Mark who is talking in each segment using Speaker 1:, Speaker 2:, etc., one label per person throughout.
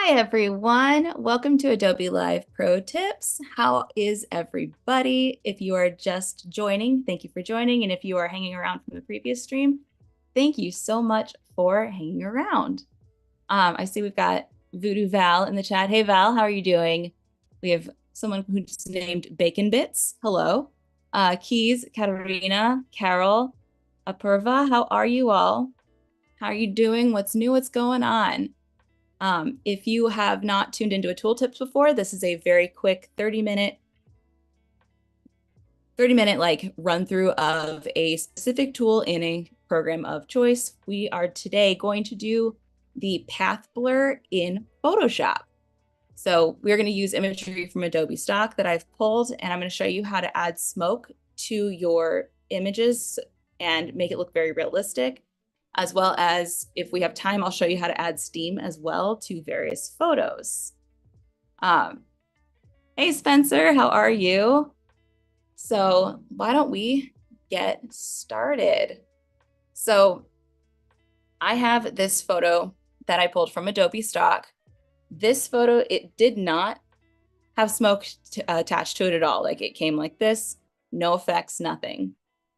Speaker 1: Hi, everyone. Welcome to Adobe Live Pro Tips. How is everybody? If you are just joining, thank you for joining. And if you are hanging around from the previous stream, thank you so much for hanging around. I see we've got Voodoo Val in the chat. Hey, Val, how are you doing? We have someone who's named Bacon Bits. Hello. Keys, Katarina, Carol, Apurva, how are you all? How are you doing? What's new? What's going on? If you have not tuned into a tooltips before, this is a very quick 30-minute like run through of a specific tool in a program of choice. We are today going to do the path blur in Photoshop. So we're going to use imagery from Adobe stock that I've pulled, and I'm going to show you how to add smoke to your images and make it look very realistic. As well as, if we have time, I'll show you how to add steam as well to various photos. Hey, Spencer, how are you? So why don't we get started? So I have this photo that I pulled from Adobe stock. This photo, it did not have smoke attached to it at all. Like, it came like this, no effects, nothing.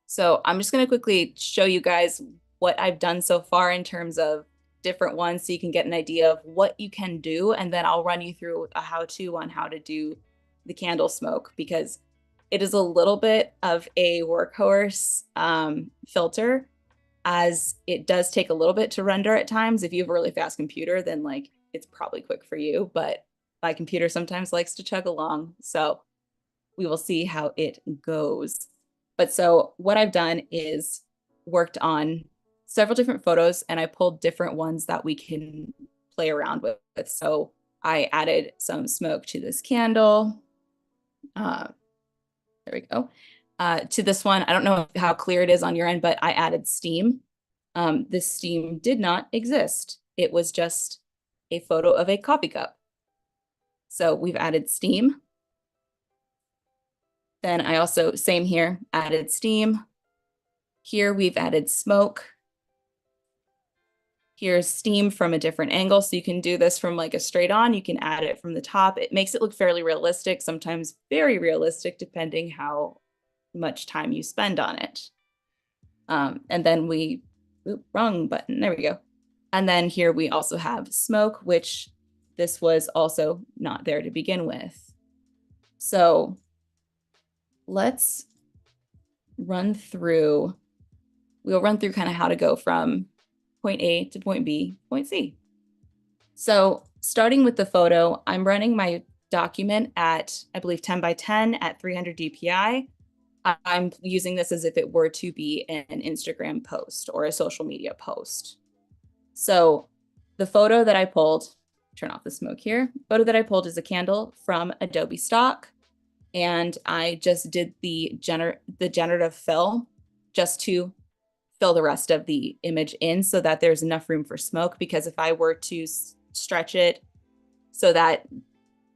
Speaker 1: So I'm just going to quickly show you guys what I've done so far in terms of different ones so you can get an idea of what you can do. And then I'll run you through a how-to on how to do the candle smoke, because it is a little bit of a workhorse filter, as it does take a little bit to render at times. If you have a really fast computer, then like it's probably quick for you, but my computer sometimes likes to chug along. So we will see how it goes. But so what I've done is worked on several different photos, and I pulled different ones that we can play around with. So I added some smoke to this candle. There we go. To this one, I don't know how clear it is on your end, but I added steam. This steam did not exist. It was just a photo of a coffee cup. So we've added steam. Then I also, same here, added steam. Here we've added smoke. Here's steam from a different angle. So you can do this from like a straight on. You can add it from the top. It makes it look fairly realistic, sometimes very realistic, depending how much time you spend on it. And then wrong button, there we go. And then here we also have smoke, which this was also not there to begin with. So let's run through, we'll run through kind of how to go from point A to point B, point C. So starting with the photo, I'm running my document at, I believe, 10 by 10 at 300 DPI. I'm using this as if it were to be an Instagram post or a social media post. So the photo that I pulled, turn off the smoke here, photo that I pulled is a candle from Adobe stock. And I just did the generative fill just to fill the rest of the image in so that there's enough room for smoke, because if I were to stretch it so that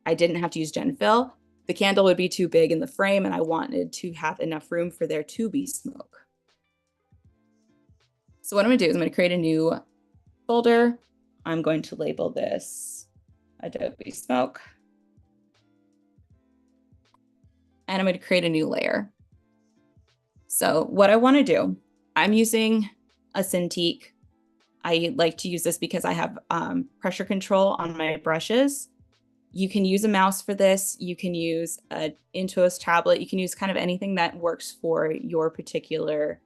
Speaker 1: I didn't have to use gen fill, the candle would be too big in the frame, and I wanted to have enough room for there to be smoke. So what I'm gonna do is I'm gonna create a new folder. I'm going to label this Adobe Smoke. And I'm going to create a new layer. So what I want to do, I'm using a Cintiq. I like to use this because I have pressure control on my brushes. You can use a mouse for this. You can use an Intuos tablet. You can use kind of anything that works for your particular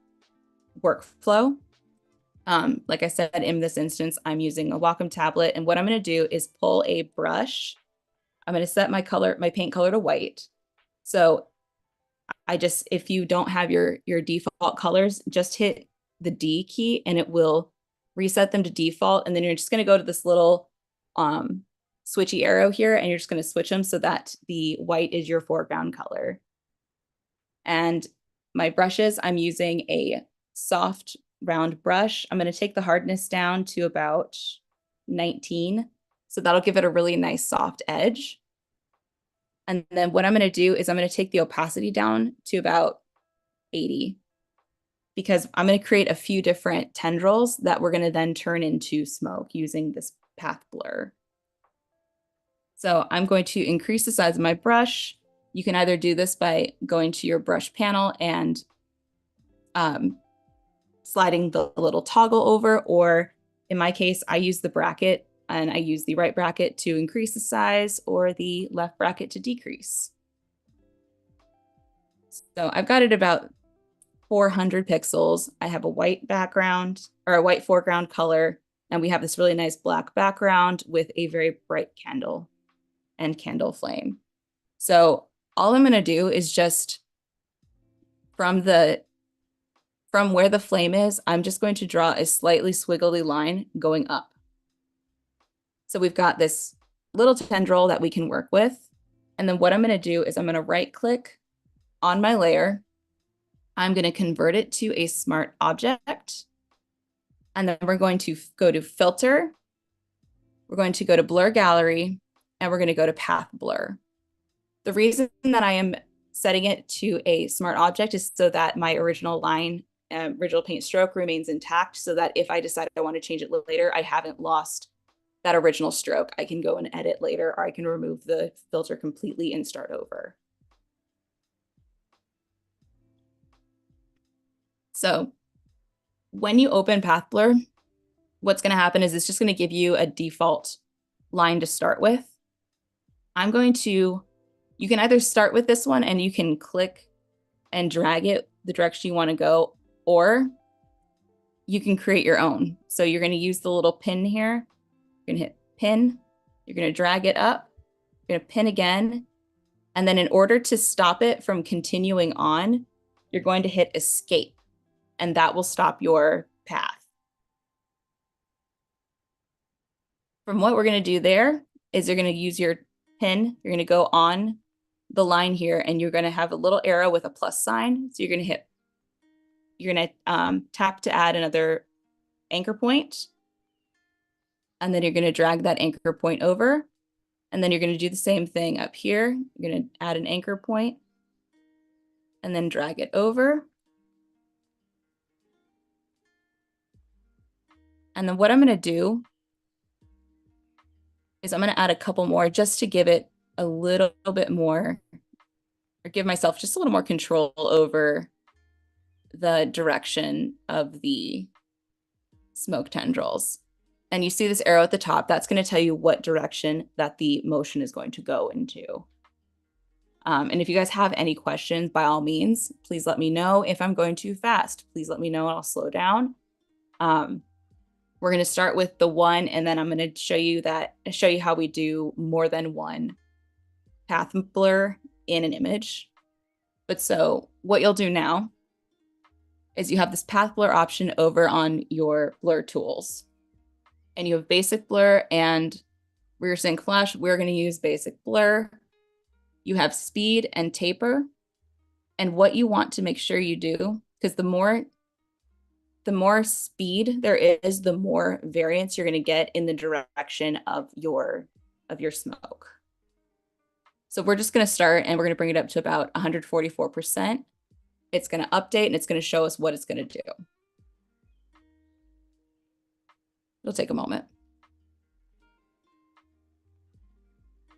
Speaker 1: workflow. Like I said, in this instance, I'm using a Wacom tablet. And what I'm going to do is pull a brush. I'm going to set my paint color to white. So if you don't have your default colors, just hit the D key and it will reset them to default. And then you're just going to go to this little switchy arrow here, and you're just going to switch them so that the white is your foreground color. And my brushes, I'm using a soft round brush. I'm going to take the hardness down to about 19. So that'll give it a really nice soft edge. And then what I'm going to do is I'm going to take the opacity down to about 80, because I'm going to create a few different tendrils that we're going to then turn into smoke using this path blur. So I'm going to increase the size of my brush. You can either do this by going to your brush panel and sliding the little toggle over, or in my case, I use the bracket and I use the right bracket to increase the size or the left bracket to decrease. So I've got it about 400 pixels. I have a white background or a white foreground color, and we have this really nice black background with a very bright candle and candle flame. So all I'm going to do is just from where the flame is, I'm just going to draw a slightly squiggly line going up. So we've got this little tendril that we can work with. And then what I'm going to do is I'm going to right click on my layer. I'm going to convert it to a smart object. And then we're going to go to filter. We're going to go to blur gallery, and we're going to go to path blur. The reason that I am setting it to a smart object is so that my original line, original paint stroke remains intact, so that if I decide I want to change it later, I haven't lost that original stroke. I can go and edit later, or I can remove the filter completely and start over. So when you open path blur, what's going to happen is it's just going to give you a default line to start with. You can either start with this one and you can click and drag it the direction you want to go, or you can create your own. So you're going to use the little pin here. You're going to hit pin. You're going to drag it up. You're going to pin again. And then in order to stop it from continuing on, you're going to hit escape, and that will stop your path. From what we're going to do there is you're going to use your pin. You're going to go on the line here, and you're going to have a little arrow with a plus sign. So you're going to tap to add another anchor point. And then you're going to drag that anchor point over. And then you're going to do the same thing up here. You're going to add an anchor point and then drag it over. And then what I'm going to do is I'm going to add a couple more just to give it a little bit more, or give myself just a little more control over the direction of the smoke tendrils. And you see this arrow at the top, that's going to tell you what direction that the motion is going to go into. And if you guys have any questions, by all means, please let me know. If I'm going too fast, please let me know and I'll slow down. We're going to start with the one, and then I'm going to show you how we do more than one path blur in an image. But so what you'll do now is you have this path blur option over on your blur tools, and you have basic blur and rear sync flash. We're going to use basic blur. You have speed and taper, and what you want to make sure you do, because the more speed there is, the more variance you're going to get in the direction of your smoke. So we're just going to start, and we're going to bring it up to about 144%. It's going to update, and it's going to show us what it's going to do. It'll take a moment.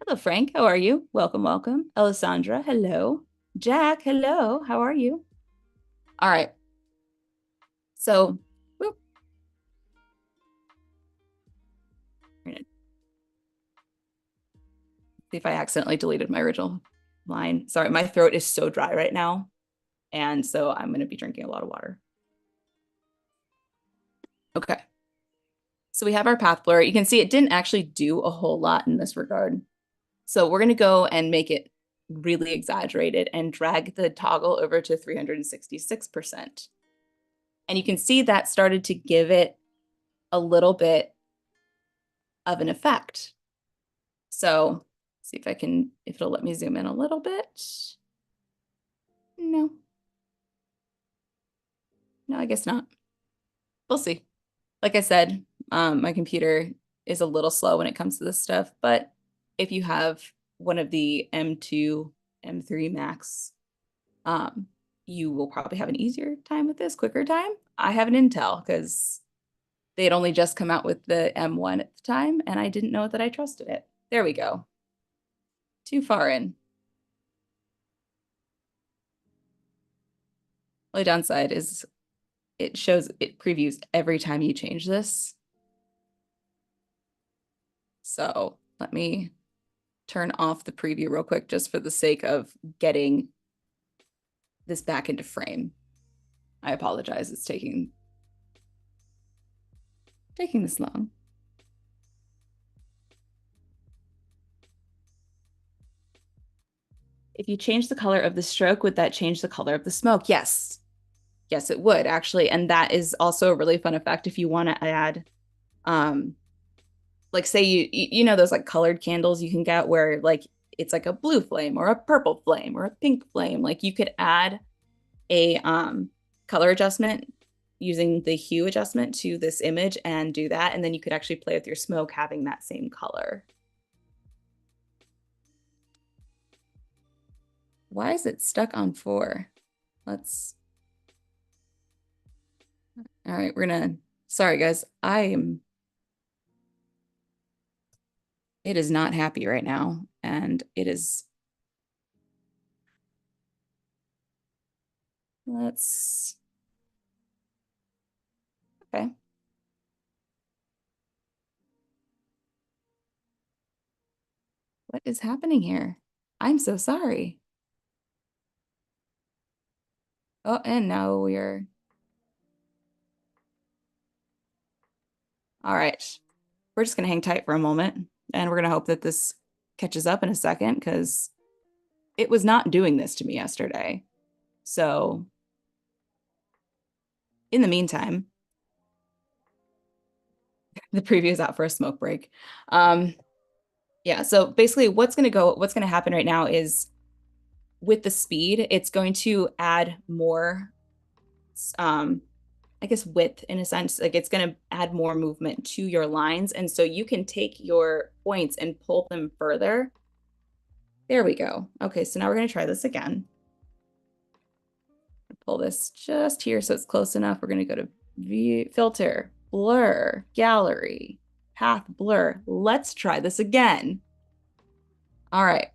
Speaker 1: Hello, Frank. How are you? Welcome, welcome. Alessandra, hello. Jack, hello. How are you? All right. So, whoop. See if I accidentally deleted my original line. Sorry, my throat is so dry right now. And so I'm going to be drinking a lot of water. Okay. So we have our path blur. You can see it didn't actually do a whole lot in this regard. So we're going to go and make it really exaggerated and drag the toggle over to 366%. And you can see that started to give it a little bit of an effect. So see if it'll let me zoom in a little bit. No, I guess not. We'll see. Like I said, my computer is a little slow when it comes to this stuff, but if you have one of the M2, M3 Max, you will probably have an easier time with this, quicker time. I have an Intel because they had only just come out with the M1 at the time, and I didn't know that I trusted it. There we go. too far in. Only downside is it previews every time you change this. So let me turn off the preview real quick just for the sake of getting this back into frame. I apologize, it's taking this long. If you change the color of the stroke, would that change the color of the smoke? Yes. Yes, it would actually. And that is also a really fun effect if you want to add, like say you know those like colored candles you can get where like it's like a blue flame or a purple flame or a pink flame. Like you could add a color adjustment using the hue adjustment to this image and do that. And then you could actually play with your smoke having that same color. Why is it stuck on 4? Let's, all right, we're gonna, sorry guys, it is not happy right now. And it is, okay. What is happening here? I'm so sorry. Oh, and now we're, all right. We're just gonna hang tight for a moment and we're gonna hope that this catches up in a second because it was not doing this to me yesterday. So in the meantime, the preview is out for a smoke break. Yeah, so basically what's gonna happen right now is with the speed, it's going to add more, I guess width in a sense, like it's gonna add more movement to your lines. And so you can take your points and pull them further. There we go. Okay, so now we're gonna try this again. Pull this just here so it's close enough. We're gonna go to view, filter, blur, gallery, path blur. Let's try this again. All right.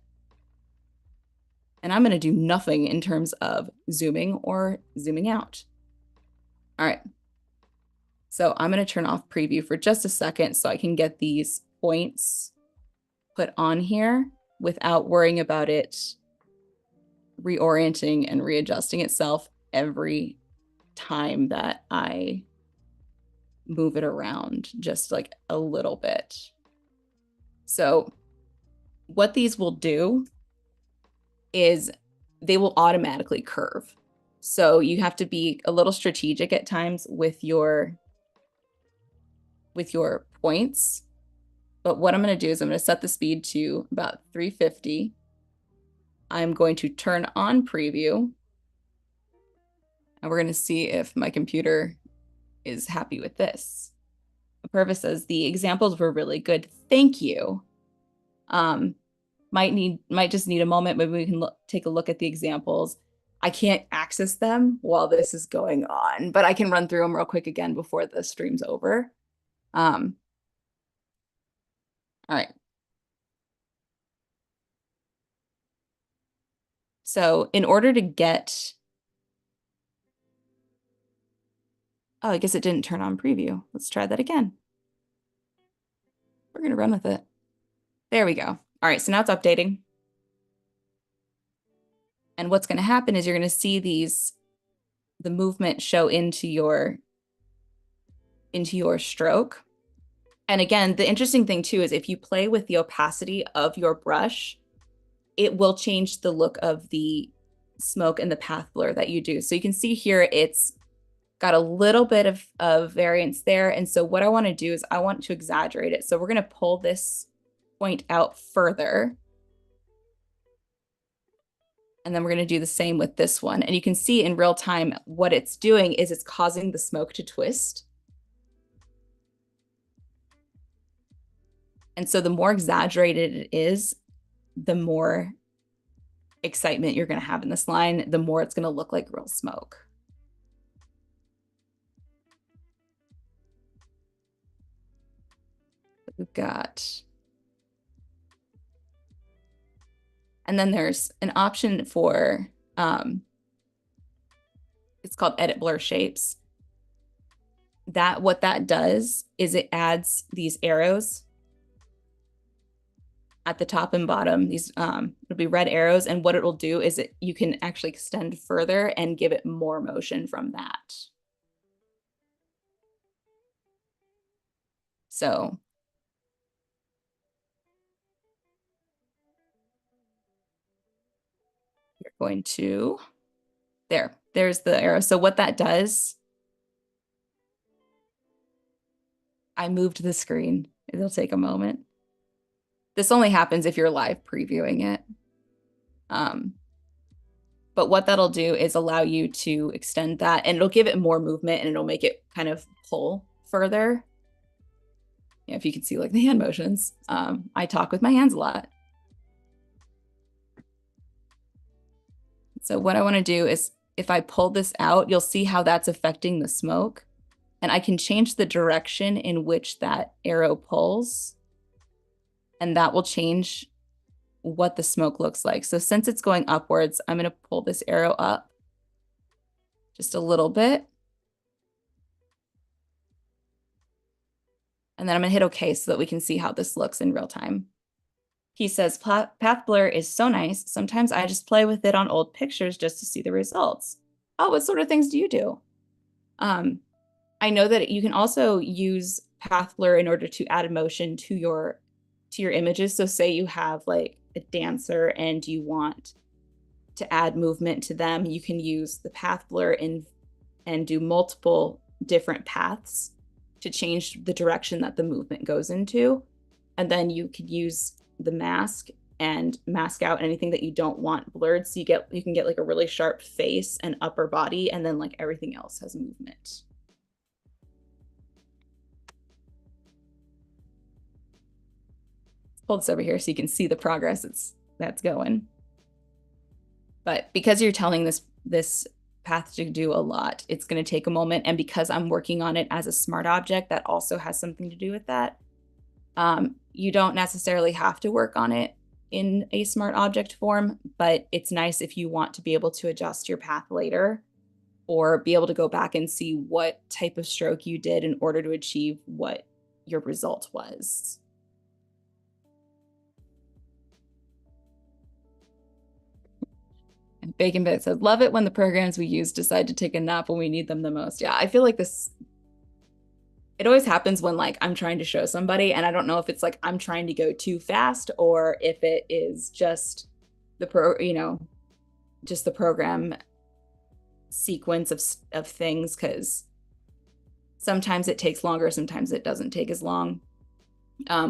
Speaker 1: And I'm gonna do nothing in terms of zooming or zooming out. All right. So I'm gonna turn off preview for just a second so I can get these points put on here without worrying about it reorienting and readjusting itself every time that I move it around just like a little bit. So what these will do is they will automatically curve. So you have to be a little strategic at times with your points. But what I'm going to do is I'm going to set the speed to about 350. I'm going to turn on preview. And we're going to see if my computer is happy with this. Purvis says the examples were really good. Thank you. Might just need a moment. Maybe we can take a look at the examples. I can't access them while this is going on, but I can run through them real quick again before the stream's over. All right. So in order to get, oh, I guess it didn't turn on preview. Let's try that again. We're gonna run with it. There we go. All right, so now it's updating. And what's gonna happen is you're gonna see the movement show into your stroke. And again, the interesting thing too is if you play with the opacity of your brush, it will change the look of the smoke and the path blur that you do. So you can see here, it's got a little bit of variance there. And so what I want to do is I want to exaggerate it. So we're going to pull this point out further. And then we're going to do the same with this one. And you can see in real time what it's doing is it's causing the smoke to twist. And so the more exaggerated it is, the more excitement you're going to have in this line, the more it's going to look like real smoke. We've got And then there's an option for, it's called Edit Blur Shapes. What that does is it adds these arrows at the top and bottom. These it'll be red arrows, and what it will do is you can actually extend further and give it more motion from that. So you're going to, there's the arrow. So what that does, I moved the screen. It'll take a moment. This only happens if you're live previewing it. But what that'll do is allow you to extend that, and it'll give it more movement, and it'll make it kind of pull further. Yeah, if you can see like the hand motions. I talk with my hands a lot. So what I want to do is if I pull this out, you'll see how that's affecting the smoke. And I can change the direction in which that arrow pulls. And that will change what the smoke looks like. So since it's going upwards, I'm going to pull this arrow up just a little bit. And then I'm going to hit OK so that we can see how this looks in real time. He says, path blur is so nice. Sometimes I just play with it on old pictures just to see the results. Oh, what sort of things do you do? I know that you can also use path blur in order to add motion to your images. So say you have like a dancer and you want to add movement to them, you can use the path blur and do multiple different paths to change the direction that the movement goes into. And then you could use the mask and mask out anything that you don't want blurred. So you can get like a really sharp face and upper body, and then like everything else has movement. Hold this over here so you can see the progress that's going. But because you're telling this path to do a lot, it's going to take a moment. And because I'm working on it as a smart object, that also has something to do with that. You don't necessarily have to work on it in a smart object form, but it's nice if you want to be able to adjust your path later or be able to go back and see what type of stroke you did in order to achieve what your result was. And Bacon Bit says, love it when the programs we use decide to take a nap when we need them the most. Yeah, I feel like it always happens when like I'm trying to show somebody, and I don't know if it's like I'm trying to go too fast or if it is just just the program sequence of things, because sometimes it takes longer, sometimes it doesn't take as long.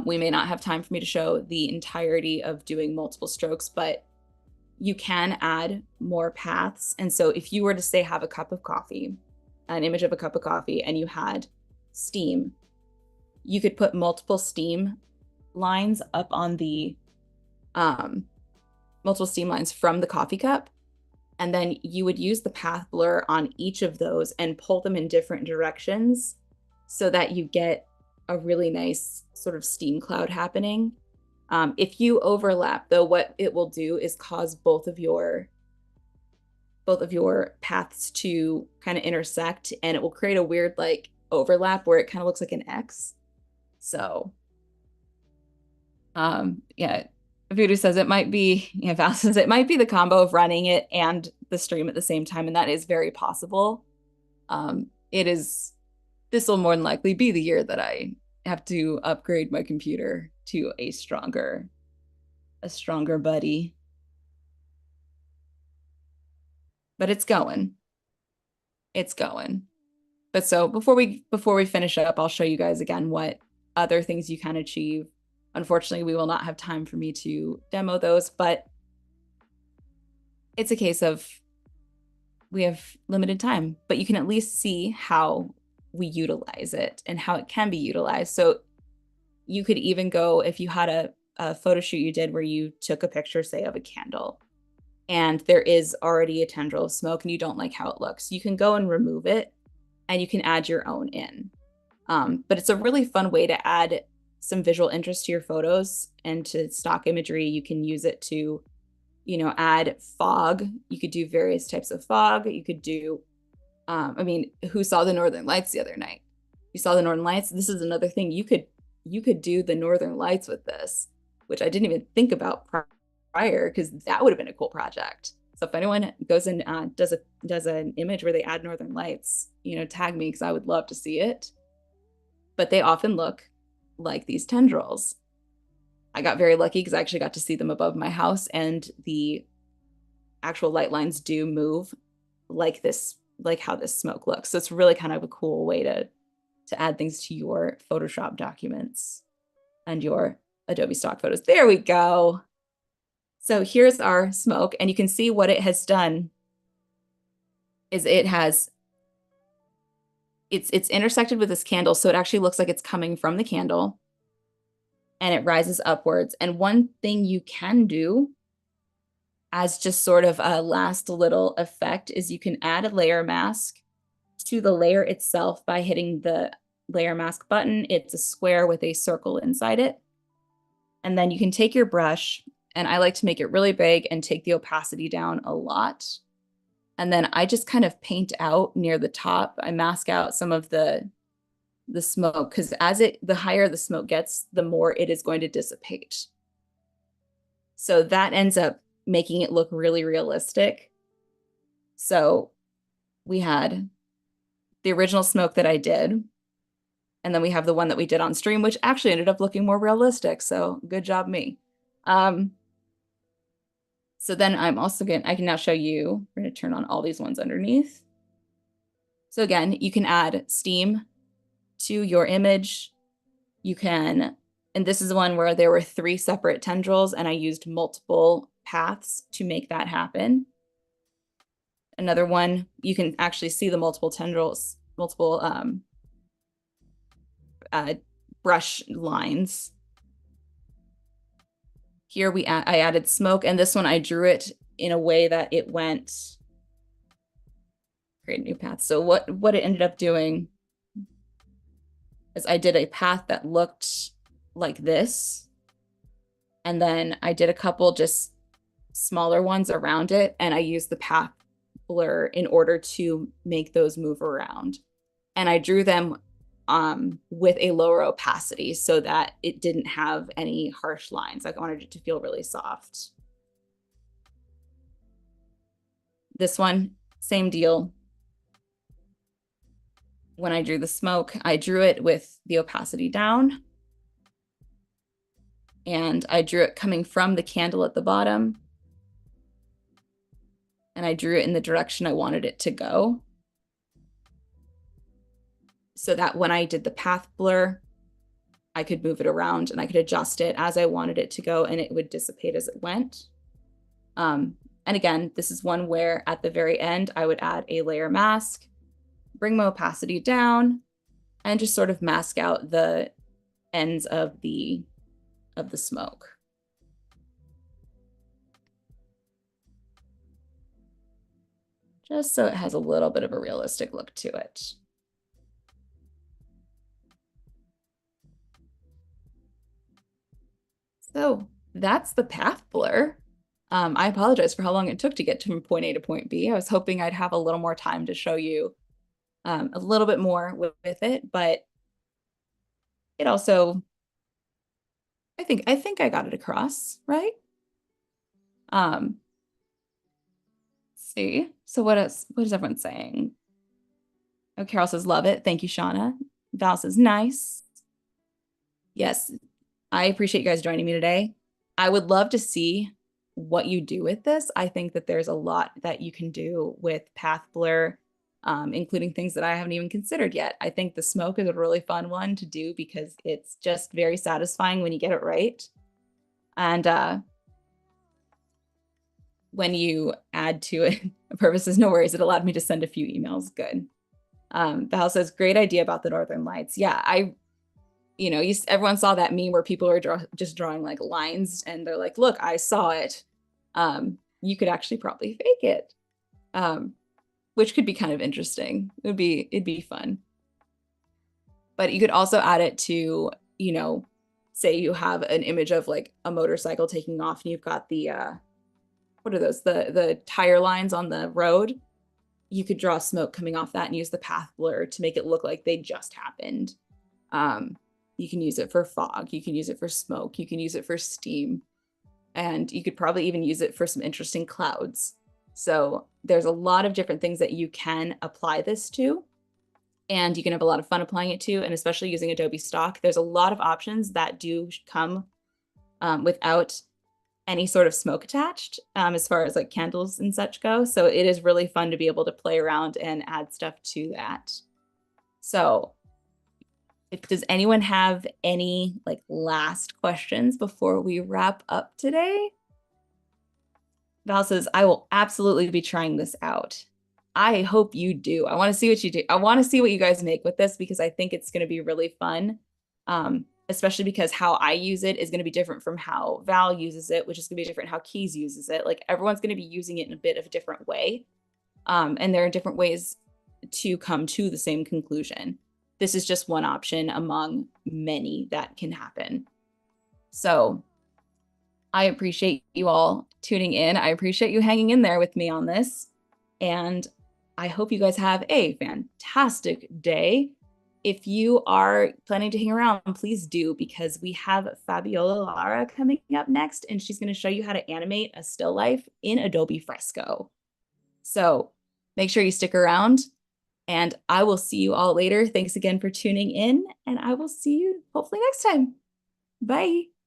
Speaker 1: We may not have time for me to show the entirety of doing multiple strokes, but you can add more paths. And so if you were to say have a cup of coffee, an image of a cup of coffee, and you had steam, you could put multiple steam lines up on the multiple steam lines from the coffee cup, and then you would use the path blur on each of those and pull them in different directions so that you get a really nice sort of steam cloud happening. If you overlap, though, what it will do is cause both of your paths to kind of intersect, and it will create a weird like overlap where it kind of looks like an X. So yeah, Voodoo says it might be, Val says it might be the combo of running it and the stream at the same time, and that is very possible. This will more than likely be the year that I have to upgrade my computer to a stronger buddy. But it's going. But so before we finish up, I'll show you guys again what other things you can achieve. Unfortunately, we will not have time for me to demo those, but it's a case of we have limited time, but you can at least see how we utilize it and how it can be utilized. So you could even go, if you had a photo shoot you did where you took a picture, say, of a candle, and there is already a tendril of smoke and you don't like how it looks, you can go and remove it and you can add your own in. But it's a really fun way to add some visual interest to your photos and to stock imagery. You can use it to add fog. You could do various types of fog. You could do, I mean, who saw the Northern Lights the other night? You saw the Northern Lights. This is another thing. You could do the Northern Lights with this, which I didn't even think about prior, because that would have been a cool project. So if anyone goes and does an image where they add Northern Lights, tag me, because I would love to see it. But they often look like these tendrils. I got very lucky because I actually got to see them above my house, and the actual light lines do move like this, like how this smoke looks. So it's really kind of a cool way to add things to your Photoshop documents and your Adobe stock photos. There we go. So here's our smoke, and you can see what it has done is it's intersected with this candle, so it actually looks like it's coming from the candle, and it rises upwards. And one thing you can do as just sort of a last little effect is you can add a layer mask to the layer itself by hitting the layer mask button. It's a square with a circle inside it. And then you can take your brush, and I like to make it really big and take the opacity down a lot. And then I just kind of paint out near the top. I mask out some of the smoke, because the higher the smoke gets, the more it is going to dissipate. So that ends up making it look really realistic. So we had the original smoke that I did, and then we have the one that we did on stream, which actually ended up looking more realistic. So good job, me. So then I can now show you, we're going to turn on all these ones underneath. So again, you can add steam to your image. You can, and this is the one where there were 3 separate tendrils, and I used multiple paths to make that happen. Another one, you can actually see the multiple tendrils, multiple brush lines. Here I added smoke, and this one I drew it in a way that it went, create a new path. So what it ended up doing is I did a path that looked like this, and then I did a couple just smaller ones around it, and I used the path blur in order to make those move around. And I drew them with a lower opacity so that it didn't have any harsh lines. I wanted it to feel really soft. This one, same deal. When I drew the smoke, I drew it with the opacity down, and I drew it coming from the candle at the bottom, and I drew it in the direction I wanted it to go, so that when I did the path blur, I could move it around and I could adjust it as I wanted it to go, and it would dissipate as it went. And again, this is one where at the very end, I would add a layer mask, bring my opacity down, and just sort of mask out the ends of the smoke. Just so it has a little bit of a realistic look to it. So that's the path blur. I apologize for how long it took to get from point A to point B. I was hoping I'd have a little more time to show you a little bit more with it, but it also, I think I got it across, right? See, so what is everyone saying? Oh, Carol says, love it. Thank you, Shauna. Val says, nice. Yes, I appreciate you guys joining me today. I would love to see what you do with this. I think that there's a lot that you can do with path blur, including things that I haven't even considered yet. I think the smoke is a really fun one to do because it's just very satisfying when you get it right. And when you add to it purposes, no worries, it allowed me to send a few emails. Good. Val says, great idea about the Northern Lights. Yeah, everyone saw that meme where people are just drawing like lines, and they're like, look, I saw it. You could actually probably fake it, which could be kind of interesting. It'd be fun. But you could also add it to, say you have an image of like a motorcycle taking off, and you've got the, what what are those? The tire lines on the road. You could draw smoke coming off that and use the path blur to make it look like they just happened. You can use it for fog. You can use it for smoke. You can use it for steam. And you could probably even use it for some interesting clouds. So there's a lot of different things that you can apply this to. And you can have a lot of fun applying it to, and especially using Adobe stock. There's a lot of options that do come without any sort of smoke attached, as far as like candles and such go. So it is really fun to be able to play around and add stuff to that. So does anyone have any like last questions before we wrap up today? Val says, I will absolutely be trying this out. I hope you do. I want to see what you do. I want to see what you guys make with this because I think it's going to be really fun. Especially because how I use it is going to be different from how Val uses it, which is going to be different how Keys uses it. Like everyone's going to be using it in a bit of a different way. And there are different ways to come to the same conclusion. This is just one option among many that can happen. So I appreciate you all tuning in. I appreciate you hanging in there with me on this. And I hope you guys have a fantastic day. If you are planning to hang around, please do, because we have Fabiola Lara coming up next, and she's going to show you how to animate a still life in Adobe Fresco. So make sure you stick around, and I will see you all later. Thanks again for tuning in, and I will see you hopefully next time. Bye.